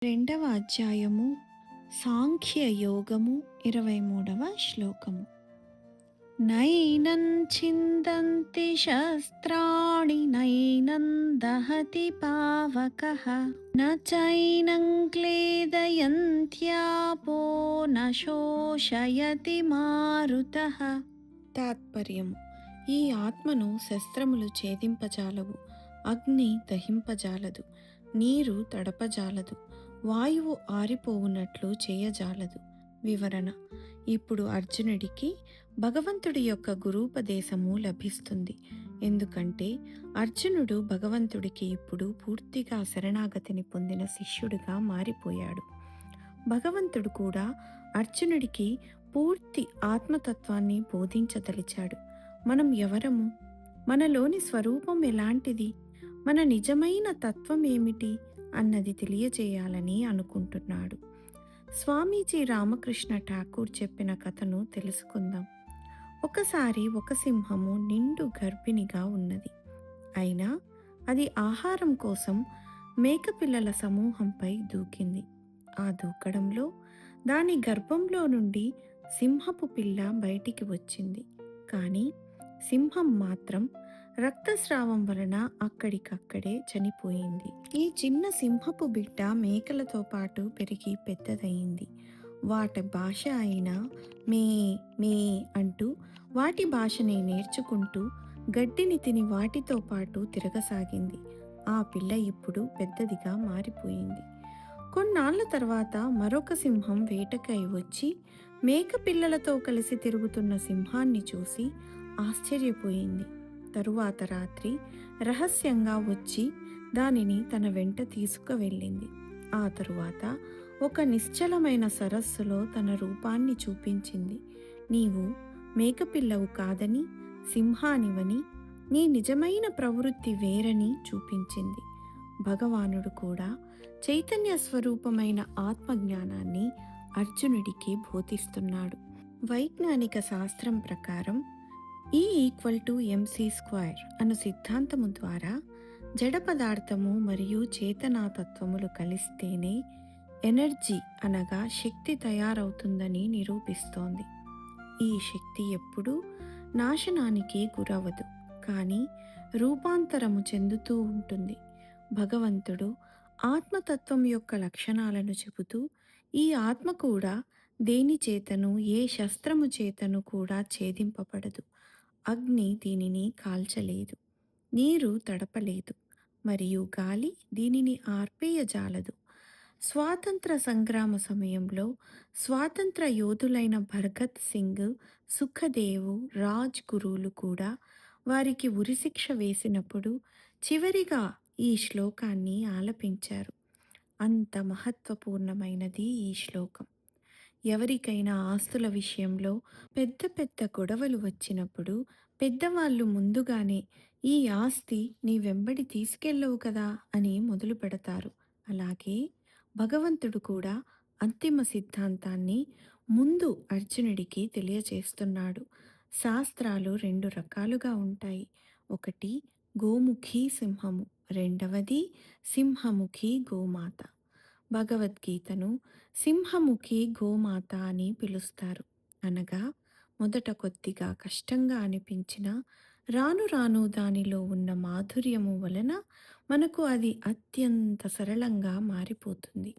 రెండవ అధ్యాయము సాంఖ్య యోగము 23వ శ్లోకము. నైనం చిందంతి శస్త్రాణి నైనం దహతి పావకః న చైనం క్లేదయంత్యాపో న శోషయతి మారుతః. తాత్పర్యము: ఈ ఆత్మను శస్త్రములు ఛేదింపజాలవు, అగ్ని దహింపజాలదు, నీరు తడపజాలదు, వాయువు ఆరిపోవునట్లు చేయజాలదు. వివరణ: ఇప్పుడు అర్జునుడికి భగవంతుడి యొక్క గురూపదేశము లభిస్తుంది. ఎందుకంటే అర్జునుడు భగవంతుడికి ఇప్పుడు పూర్తిగా శరణాగతిని పొందిన శిష్యుడిగా మారిపోయాడు. భగవంతుడు కూడా అర్జునుడికి పూర్తి ఆత్మతత్వాన్ని బోధించదలిచాడు. మనం ఎవరము? మనలోని స్వరూపం ఎలాంటిది? మన నిజమైన తత్వం ఏమిటి అన్నది తెలియజేయాలని అనుకుంటున్నాడు. స్వామీజీ రామకృష్ణ ఠాకూర్ చెప్పిన కథను తెలుసుకుందాం. ఒకసారి ఒక సింహము నిండు గర్భిణిగా ఉన్నది. అయినా అది ఆహారం కోసం మేకపిల్లల సమూహంపై దూకింది. ఆ దూకడంలో దాని గర్భంలో నుండి సింహపు పిల్ల బయటికి వచ్చింది. కానీ సింహం మాత్రం రక్తస్రావం వలన అక్కడికక్కడే చనిపోయింది. ఈ చిన్న సింహపు బిడ్డ మేకలతో పాటు పెరిగి పెద్దదయింది. వాటి భాష అయిన మే మే అంటూ వాటి భాషని నేర్చుకుంటూ గడ్డిని తిని వాటితో పాటు తిరగసాగింది. ఆ పిల్ల ఇప్పుడు పెద్దదిగా మారిపోయింది. కొన్నాళ్ల తర్వాత మరొక సింహం వేటకై వచ్చి మేక పిల్లలతో కలిసి తిరుగుతున్న సింహాన్ని చూసి ఆశ్చర్యపోయింది. తరువాత రాత్రి రహస్యంగా వచ్చి దానిని తన వెంట తీసుకువెళ్ళింది. ఆ తరువాత ఒక నిశ్చలమైన సరస్సులో తన రూపాన్ని చూపించింది. నీవు మేకపిల్లవు కాదని, సింహానివని, నీ నిజమైన ప్రవృత్తి వేరని చూపించింది. భగవానుడు కూడా చైతన్య స్వరూపమైన ఆత్మజ్ఞానాన్ని అర్జునుడికి బోధిస్తున్నాడు. వైజ్ఞానిక శాస్త్రం ప్రకారం E=mc² అను సిద్ధాంతము ద్వారా జడ పదార్థము మరియు చేతనాతత్వములు కలిస్తేనే ఎనర్జీ అనగా శక్తి తయారవుతుందని నిరూపిస్తోంది. ఈ శక్తి ఎప్పుడూ నాశనానికి గురవదు, కానీ రూపాంతరము చెందుతూ ఉంటుంది. భగవంతుడు ఆత్మతత్వం యొక్క లక్షణాలను చెబుతూ ఈ ఆత్మ కూడా దేని చేతను, ఏ శస్త్రము చేతను కూడా ఛేదింపబడదు. అగ్ని దీనిని కాల్చలేదు, నీరు తడపలేదు, మరియు గాలి దీనిని ఆర్పేయజాలదు. స్వాతంత్ర సంగ్రామ సమయంలో స్వాతంత్ర యోధులైన భగత్ సింగ్, సుఖదేవు, రాజ్ గురువులు కూడా వారికి ఉరిశిక్ష వేసినప్పుడు చివరిగా ఈ శ్లోకాన్ని ఆలపించారు. అంత మహత్వపూర్ణమైనది ఈ శ్లోకం. ఎవరికైనా ఆస్తుల విషయంలో పెద్ద పెద్ద గొడవలు వచ్చినప్పుడు పెద్దవాళ్ళు ముందుగానే ఈ ఆస్తి నీ వెంబడి తీసుకెళ్ళవు కదా అని మొదలు పెడతారు. అలాగే భగవంతుడు కూడా అంతిమ సిద్ధాంతాన్ని ముందు అర్జునుడికి తెలియజేస్తున్నాడు. శాస్త్రాలు రెండు రకాలుగా ఉంటాయి. ఒకటి గోముఖి సింహము, రెండవది సింహముఖి గోమాత. భగవద్గీతను సింహముఖి గోమాత అని పిలుస్తారు. అనగా మొదట కొద్దిగా కష్టంగా అనిపించినా రాను రాను దానిలో ఉన్న మాధుర్యము వలన మనకు అది అత్యంత సరళంగా మారిపోతుంది.